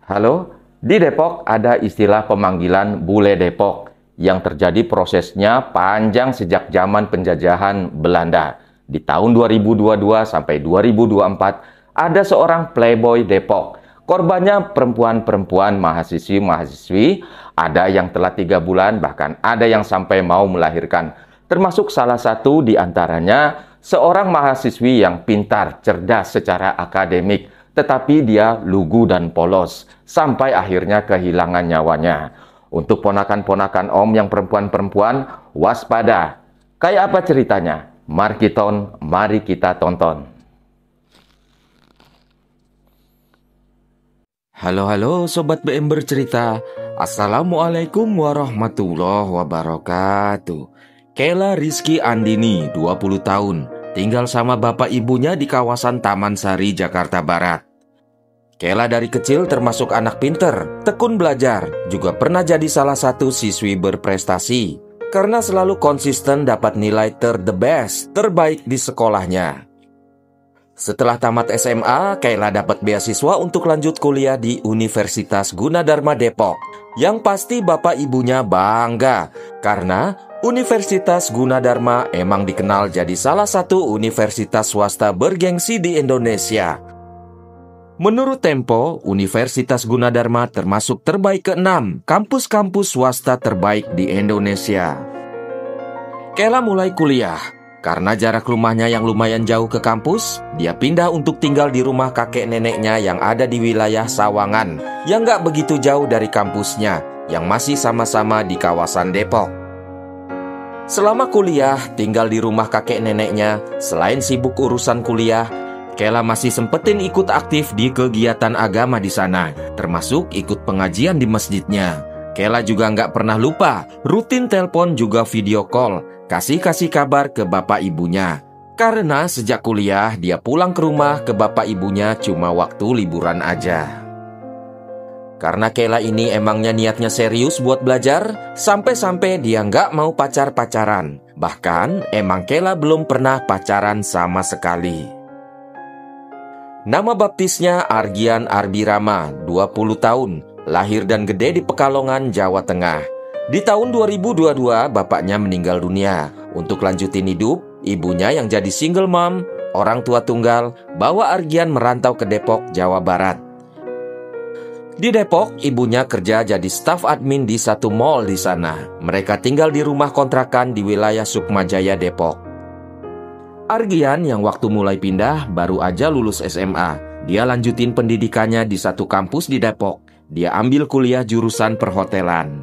Halo, di Depok ada istilah pemanggilan bule Depok yang terjadi prosesnya panjang sejak zaman penjajahan Belanda. Di tahun 2022 sampai 2024 ada seorang playboy Depok. Korbannya perempuan-perempuan mahasiswi-mahasiswi, ada yang telah 3 bulan, bahkan ada yang sampai mau melahirkan. Termasuk salah satu di antaranya seorang mahasiswi yang pintar, cerdas secara akademik, tetapi dia lugu dan polos, sampai akhirnya kehilangan nyawanya. Untuk ponakan-ponakan Om yang perempuan-perempuan, waspada. Kayak apa ceritanya? Mari kita tonton. Halo Sobat BM bercerita. Assalamualaikum warahmatullahi wabarakatuh. Kela Rizky Andini, 20 tahun, tinggal sama bapak ibunya di kawasan Taman Sari, Jakarta Barat. Kela dari kecil termasuk anak pinter, tekun belajar, juga pernah jadi salah satu siswi berprestasi karena selalu konsisten dapat nilai terbaik di sekolahnya. Setelah tamat SMA, Kela dapat beasiswa untuk lanjut kuliah di Universitas Gunadarma Depok. Yang pasti bapak ibunya bangga karena Universitas Gunadarma emang dikenal jadi salah satu universitas swasta bergengsi di Indonesia. Menurut Tempo, Universitas Gunadarma termasuk terbaik ke-6 kampus-kampus swasta terbaik di Indonesia. Kela mulai kuliah. Karena jarak rumahnya yang lumayan jauh ke kampus, dia pindah untuk tinggal di rumah kakek neneknya yang ada di wilayah Sawangan, yang gak begitu jauh dari kampusnya, yang masih sama-sama di kawasan Depok. Selama kuliah, tinggal di rumah kakek neneknya, selain sibuk urusan kuliah, Kela masih sempetin ikut aktif di kegiatan agama di sana, termasuk ikut pengajian di masjidnya. Kela juga nggak pernah lupa, rutin telepon juga video call, kasih kabar ke bapak ibunya. Karena sejak kuliah, dia pulang ke rumah ke bapak ibunya cuma waktu liburan aja. Karena Kela ini emangnya niatnya serius buat belajar, sampai-sampai dia nggak mau pacaran. Bahkan, emang Kela belum pernah pacaran sama sekali. Nama baptisnya Argian Arbirama, 20 tahun, lahir dan gede di Pekalongan, Jawa Tengah. Di tahun 2022, bapaknya meninggal dunia. Untuk lanjutin hidup, ibunya yang jadi single mom, orang tua tunggal, bawa Argian merantau ke Depok, Jawa Barat. Di Depok, ibunya kerja jadi staf admin di satu mall di sana. Mereka tinggal di rumah kontrakan di wilayah Sukmajaya, Depok. Argian yang waktu mulai pindah baru aja lulus SMA. Dia lanjutin pendidikannya di satu kampus di Depok. Dia ambil kuliah jurusan perhotelan.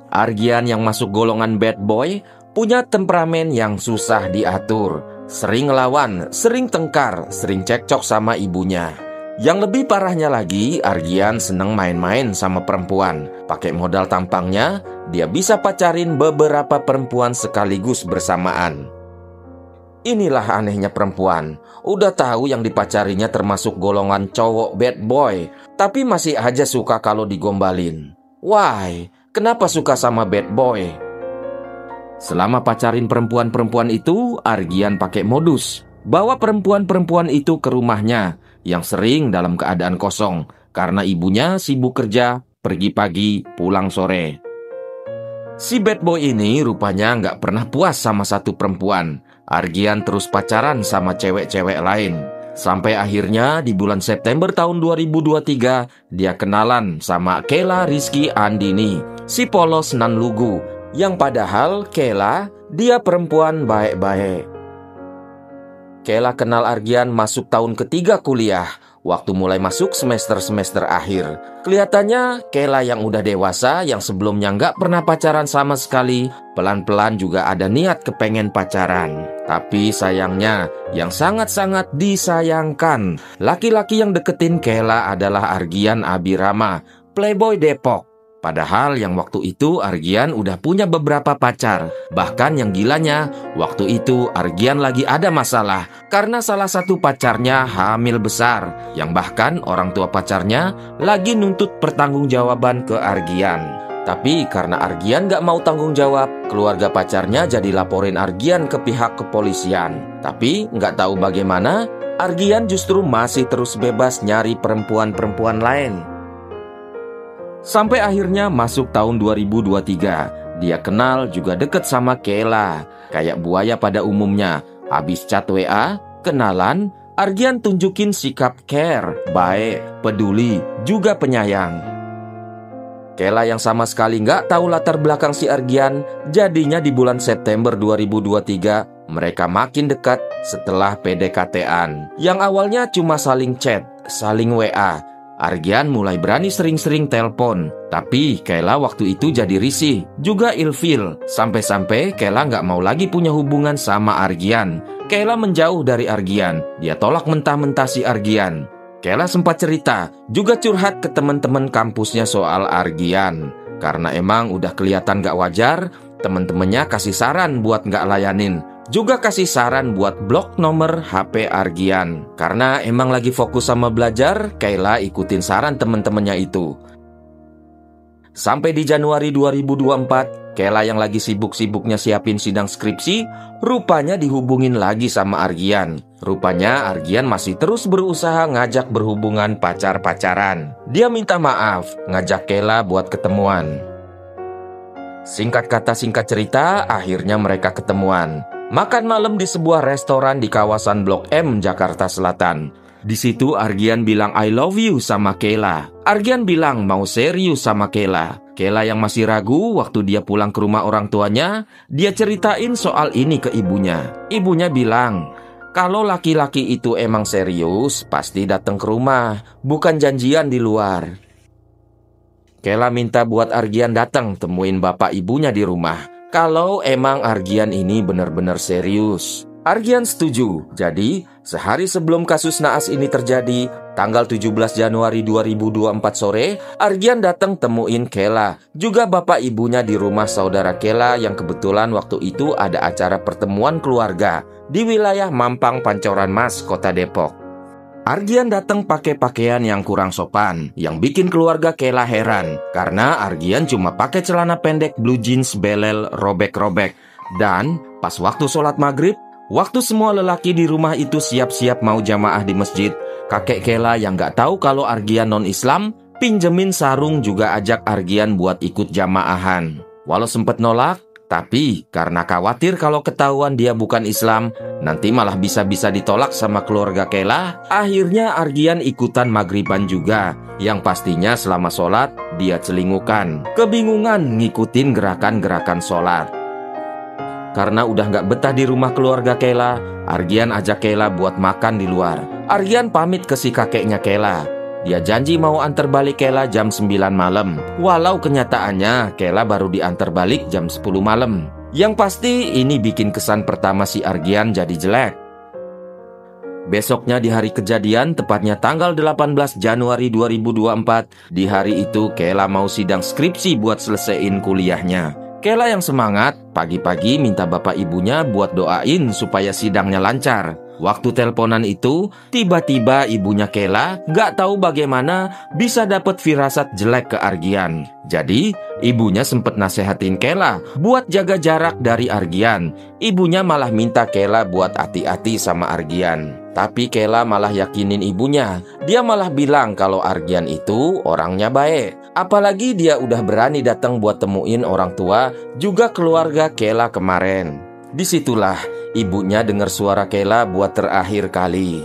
Argian yang masuk golongan bad boy punya temperamen yang susah diatur. Sering ngelawan, sering tengkar, sering cekcok sama ibunya. Yang lebih parahnya lagi, Argian seneng main-main sama perempuan. Pakai modal tampangnya, dia bisa pacarin beberapa perempuan sekaligus bersamaan. Inilah anehnya perempuan, udah tahu yang dipacarinya termasuk golongan cowok bad boy, tapi masih aja suka kalau digombalin. Why? Kenapa suka sama bad boy? Selama pacarin perempuan-perempuan itu, Argian pakai modus, bawa perempuan-perempuan itu ke rumahnya, yang sering dalam keadaan kosong, karena ibunya sibuk kerja, pergi pagi, pulang sore. Si bad boy ini rupanya nggak pernah puas sama satu perempuan. Argian terus pacaran sama cewek-cewek lain. Sampai akhirnya di bulan September tahun 2023, dia kenalan sama Kela Rizky Andini, si polos nan lugu, yang padahal Kela, dia perempuan baik-baik. Kela kenal Argian masuk tahun ketiga kuliah. Waktu mulai masuk semester-semester akhir, kelihatannya Kela yang udah dewasa, yang sebelumnya nggak pernah pacaran sama sekali, pelan-pelan juga ada niat kepengen pacaran. Tapi sayangnya, yang sangat-sangat disayangkan, laki-laki yang deketin Kela adalah Argian Abirama, playboy Depok. Padahal yang waktu itu Argian udah punya beberapa pacar. Bahkan yang gilanya, waktu itu Argian lagi ada masalah karena salah satu pacarnya hamil besar, yang bahkan orang tua pacarnya lagi nuntut pertanggungjawaban ke Argian. Tapi karena Argian gak mau tanggung jawab, keluarga pacarnya jadi laporin Argian ke pihak kepolisian. Tapi gak tahu bagaimana, Argian justru masih terus bebas nyari perempuan-perempuan lain. Sampai akhirnya masuk tahun 2023, dia kenal juga deket sama Kela. Kayak buaya pada umumnya, habis chat WA, kenalan, Argian tunjukin sikap care, baik, peduli, juga penyayang. Kela yang sama sekali nggak tahu latar belakang si Argian, jadinya di bulan September 2023, mereka makin dekat setelah PDKT-an. Yang awalnya cuma saling chat, saling WA. Argian mulai berani sering-sering telpon. Tapi Kela waktu itu jadi risih, juga ilfil. Sampai-sampai Kela nggak mau lagi punya hubungan sama Argian. Kela menjauh dari Argian. Dia tolak mentah-mentah si Argian. Kela sempat cerita, juga curhat ke teman-teman kampusnya soal Argian. Karena emang udah kelihatan gak wajar, temen-temennya kasih saran buat gak layanin. Juga kasih saran buat blok nomor HP Argian. Karena emang lagi fokus sama belajar, Kela ikutin saran temen-temennya itu. Sampai di Januari 2024, Kela yang lagi sibuk-sibuknya siapin sidang skripsi, rupanya dihubungin lagi sama Argian. Rupanya Argian masih terus berusaha ngajak berhubungan pacar-pacaran. Dia minta maaf, ngajak Kela buat ketemuan. Singkat kata singkat cerita, akhirnya mereka ketemuan. Makan malam di sebuah restoran di kawasan Blok M, Jakarta Selatan. Di situ Argian bilang I love you sama Kela. Argian bilang mau serius sama Kela. Kela yang masih ragu waktu dia pulang ke rumah orang tuanya, dia ceritain soal ini ke ibunya. Ibunya bilang, kalau laki-laki itu emang serius, pasti datang ke rumah, bukan janjian di luar. Kela minta buat Argian datang temuin bapak ibunya di rumah. Kalau emang Argian ini benar-benar serius. Argian setuju. Jadi, sehari sebelum kasus naas ini terjadi, tanggal 17 Januari 2024 sore, Argian datang temuin Kela, juga bapak ibunya di rumah saudara Kela yang kebetulan waktu itu ada acara pertemuan keluarga di wilayah Mampang, Pancoran Mas, Kota Depok. Argian datang pakai pakaian yang kurang sopan, yang bikin keluarga Kela heran, karena Argian cuma pakai celana pendek blue jeans belel robek-robek. Dan pas waktu sholat maghrib, waktu semua lelaki di rumah itu siap-siap mau jamaah di masjid, kakek Kela yang gak tahu kalau Argian non-Islam, pinjemin sarung juga ajak Argian buat ikut jamaahan. Walau sempet nolak, tapi karena khawatir kalau ketahuan dia bukan Islam, nanti malah bisa-bisa ditolak sama keluarga Kela, akhirnya Argian ikutan maghriban juga. Yang pastinya selama sholat, dia celingukan. Kebingungan ngikutin gerakan-gerakan sholat. Karena udah gak betah di rumah keluarga Kela, Argian ajak Kela buat makan di luar. Argian pamit ke si kakeknya Kela. Dia janji mau antar balik Kela jam 9 malam. Walau kenyataannya Kela baru diantar balik jam 10 malam. Yang pasti ini bikin kesan pertama si Argian jadi jelek. Besoknya di hari kejadian, tepatnya tanggal 18 Januari 2024, di hari itu Kela mau sidang skripsi buat selesaiin kuliahnya. Kela yang semangat, pagi-pagi minta bapak ibunya buat doain supaya sidangnya lancar. Waktu teleponan itu, tiba-tiba ibunya Kela gak tahu bagaimana bisa dapat firasat jelek ke Argian. Jadi, ibunya sempet nasehatin Kela buat jaga jarak dari Argian. Ibunya malah minta Kela buat hati-hati sama Argian. Tapi Kela malah yakinin ibunya. Dia malah bilang kalau Argian itu orangnya baik. Apalagi dia udah berani datang buat temuin orang tua, juga keluarga Kela kemarin. Disitulah ibunya dengar suara Kela buat terakhir kali.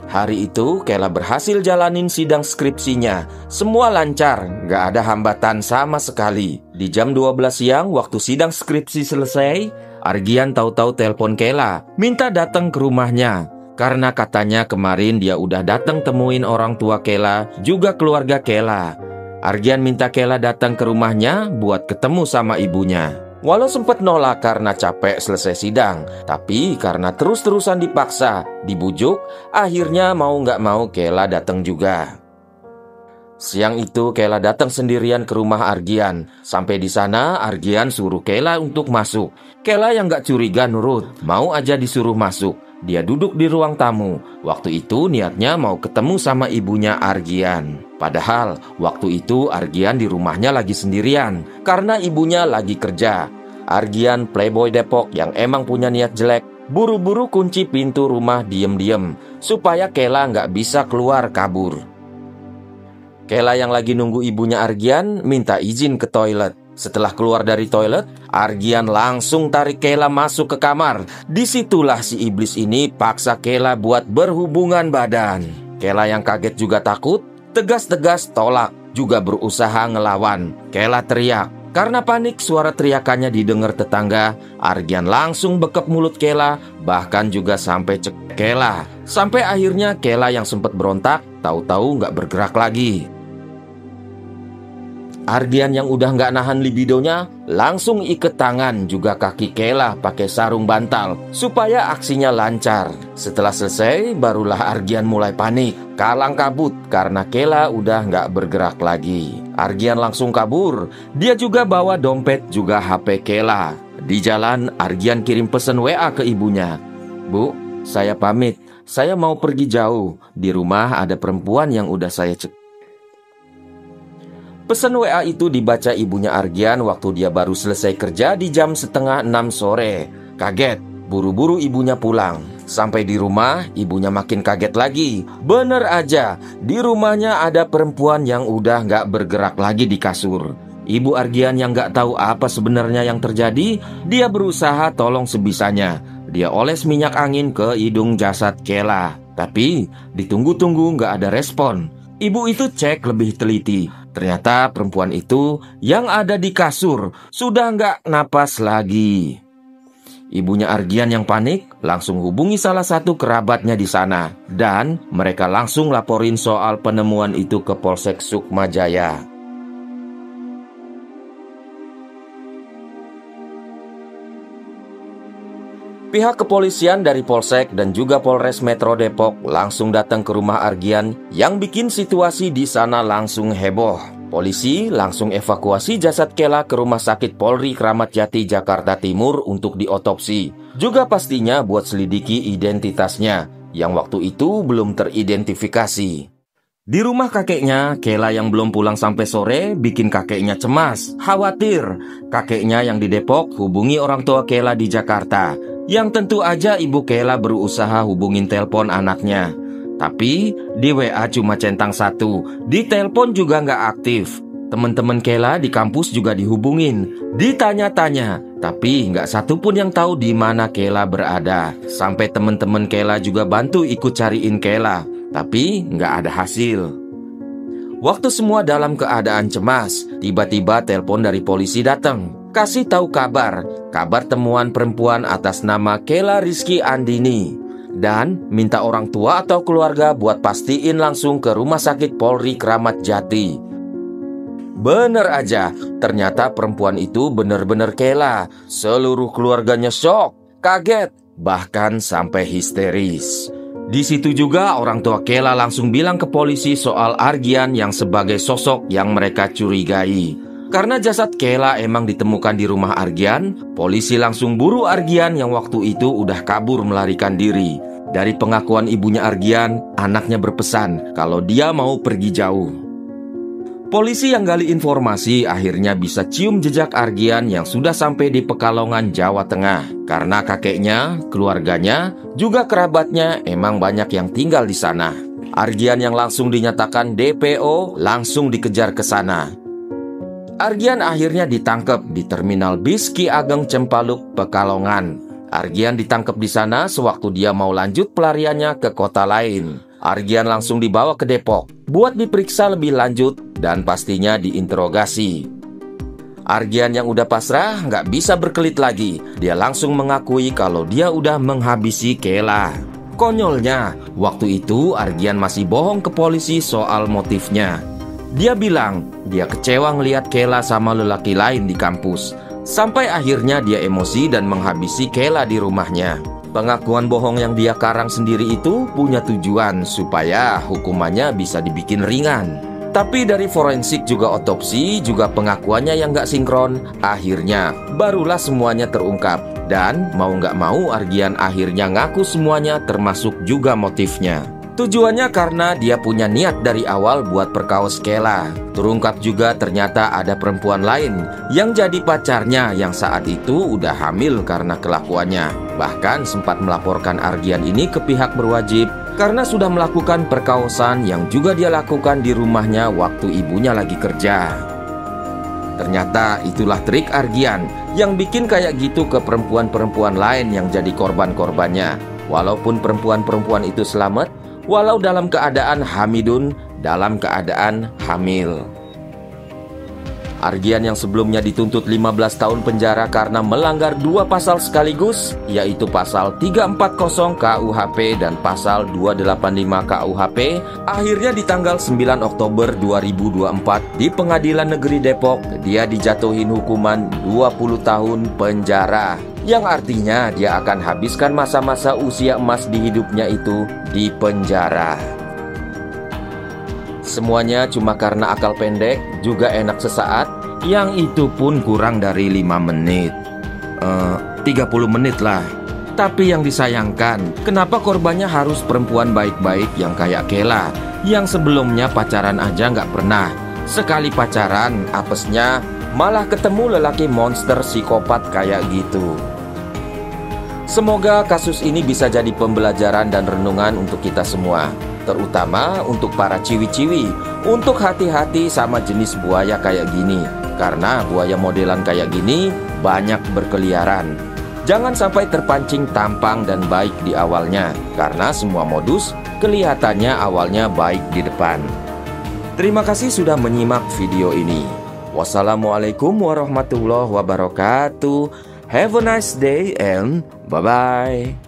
Hari itu Kela berhasil jalanin sidang skripsinya. Semua lancar, gak ada hambatan sama sekali. Di jam 12 siang waktu sidang skripsi selesai, Argian tahu-tahu telepon Kela, minta datang ke rumahnya. Karena katanya kemarin dia udah datang temuin orang tua Kela, juga keluarga Kela. Argian minta Kela datang ke rumahnya buat ketemu sama ibunya. Walau sempat nolak karena capek selesai sidang, tapi karena terus-terusan dipaksa, dibujuk, akhirnya mau nggak mau Kela datang juga. Siang itu Kela datang sendirian ke rumah Argian. Sampai di sana Argian suruh Kela untuk masuk. Kela yang nggak curiga nurut, mau aja disuruh masuk. Dia duduk di ruang tamu. Waktu itu niatnya mau ketemu sama ibunya Argian. Padahal waktu itu Argian di rumahnya lagi sendirian karena ibunya lagi kerja. Argian playboy Depok yang emang punya niat jelek, buru-buru kunci pintu rumah diem-diem supaya Kela nggak bisa keluar kabur. Kela yang lagi nunggu ibunya Argian minta izin ke toilet. Setelah keluar dari toilet, Argian langsung tarik Kela masuk ke kamar. Disitulah si iblis ini paksa Kela buat berhubungan badan. Kela yang kaget juga takut, tegas-tegas tolak, juga berusaha ngelawan. Kela teriak. Karena panik suara teriakannya didengar tetangga, Argian langsung bekap mulut Kela, bahkan juga sampai cek Kela. Sampai akhirnya Kela yang sempat berontak, tahu-tahu nggak bergerak lagi. Argian yang udah nggak nahan libidonya, langsung iket tangan juga kaki Kela pakai sarung bantal, supaya aksinya lancar. Setelah selesai, barulah Argian mulai panik, kalang kabut karena Kela udah nggak bergerak lagi. Argian langsung kabur, dia juga bawa dompet juga HP Kela. Di jalan, Argian kirim pesan WA ke ibunya. "Bu, saya pamit, saya mau pergi jauh, di rumah ada perempuan yang udah saya cek." Pesan WA itu dibaca ibunya Argian waktu dia baru selesai kerja di jam 5:30 sore. Kaget, buru-buru ibunya pulang. Sampai di rumah, ibunya makin kaget lagi. Bener aja, di rumahnya ada perempuan yang udah nggak bergerak lagi di kasur. Ibu Argian yang nggak tahu apa sebenarnya yang terjadi, dia berusaha tolong sebisanya. Dia oles minyak angin ke hidung jasad Kela. Tapi ditunggu-tunggu nggak ada respon. Ibu itu cek lebih teliti. Ternyata perempuan itu yang ada di kasur sudah nggak napas lagi. Ibunya Argian yang panik langsung hubungi salah satu kerabatnya di sana. Dan mereka langsung laporin soal penemuan itu ke Polsek Sukmajaya. Pihak kepolisian dari Polsek dan juga Polres Metro Depok langsung datang ke rumah Argian yang bikin situasi di sana langsung heboh. Polisi langsung evakuasi jasad Kela ke Rumah Sakit Polri Kramat Jati, Jakarta Timur untuk diotopsi. Juga pastinya buat selidiki identitasnya yang waktu itu belum teridentifikasi. Di rumah kakeknya, Kela yang belum pulang sampai sore bikin kakeknya cemas, khawatir. Kakeknya yang di Depok hubungi orang tua Kela di Jakarta. Yang tentu aja ibu Kela berusaha hubungin telepon anaknya. Tapi di WA cuma centang satu, di telepon juga nggak aktif. Teman-teman Kela di kampus juga dihubungin, ditanya-tanya, tapi nggak satu pun yang tahu di mana Kela berada. Sampai teman-teman Kela juga bantu ikut cariin Kela, tapi nggak ada hasil. Waktu semua dalam keadaan cemas, tiba-tiba telepon dari polisi datang. Kasih tahu kabar temuan perempuan atas nama Kela Rizky Andini. Dan minta orang tua atau keluarga buat pastiin langsung ke Rumah Sakit Polri Kramat Jati. Bener aja, ternyata perempuan itu bener-bener Kela. Seluruh keluarganya shock, kaget, bahkan sampai histeris. Di situ juga orang tua Kela langsung bilang ke polisi soal Argian yang sebagai sosok yang mereka curigai. Karena jasad Kela emang ditemukan di rumah Argian, polisi langsung buru Argian yang waktu itu udah kabur melarikan diri. Dari pengakuan ibunya Argian, anaknya berpesan kalau dia mau pergi jauh. Polisi yang gali informasi akhirnya bisa cium jejak Argian yang sudah sampai di Pekalongan, Jawa Tengah. Karena kakeknya, keluarganya, juga kerabatnya emang banyak yang tinggal di sana. Argian yang langsung dinyatakan DPO langsung dikejar ke sana. Argian akhirnya ditangkap di Terminal Bis Ki Ageng Cempaluk, Pekalongan. Argian ditangkap di sana sewaktu dia mau lanjut pelariannya ke kota lain. Argian langsung dibawa ke Depok buat diperiksa lebih lanjut dan pastinya diinterogasi. Argian yang udah pasrah nggak bisa berkelit lagi. Dia langsung mengakui kalau dia udah menghabisi Kela. Konyolnya, waktu itu Argian masih bohong ke polisi soal motifnya. Dia bilang dia kecewa ngelihat Kela sama lelaki lain di kampus. Sampai akhirnya dia emosi dan menghabisi Kela di rumahnya. Pengakuan bohong yang dia karang sendiri itu punya tujuan supaya hukumannya bisa dibikin ringan. Tapi dari forensik juga otopsi juga pengakuannya yang gak sinkron. Akhirnya barulah semuanya terungkap. Dan mau gak mau Argian akhirnya ngaku semuanya termasuk juga motifnya. Tujuannya karena dia punya niat dari awal buat perkaos Kela. Terungkap juga ternyata ada perempuan lain yang jadi pacarnya yang saat itu udah hamil karena kelakuannya. Bahkan sempat melaporkan Argian ini ke pihak berwajib karena sudah melakukan perkaosan yang juga dia lakukan di rumahnya waktu ibunya lagi kerja. Ternyata itulah trik Argian yang bikin kayak gitu ke perempuan-perempuan lain yang jadi korban-korbannya. Walaupun perempuan-perempuan itu selamat, walau dalam keadaan hamidun, dalam keadaan hamil. Argian yang sebelumnya dituntut 15 tahun penjara karena melanggar 2 pasal sekaligus, yaitu pasal 340 KUHP dan pasal 285 KUHP, akhirnya di tanggal 9 Oktober 2024 di Pengadilan Negeri Depok, dia dijatuhin hukuman 20 tahun penjara, yang artinya dia akan habiskan masa-masa usia emas di hidupnya itu di penjara. Semuanya cuma karena akal pendek, juga enak sesaat, yang itu pun kurang dari 5 menit 30 menit lah. Tapi yang disayangkan, kenapa korbannya harus perempuan baik-baik yang kayak Kela, yang sebelumnya pacaran aja nggak pernah. Sekali pacaran, apesnya malah ketemu lelaki monster psikopat kayak gitu. Semoga kasus ini bisa jadi pembelajaran dan renungan untuk kita semua, terutama untuk para ciwi-ciwi, untuk hati-hati sama jenis buaya kayak gini. Karena buaya modelan kayak gini banyak berkeliaran. Jangan sampai terpancing tampang dan baik di awalnya, karena semua modus kelihatannya awalnya baik di depan. Terima kasih sudah menyimak video ini. Wassalamualaikum warahmatullahi wabarakatuh. Have a nice day and bye-bye.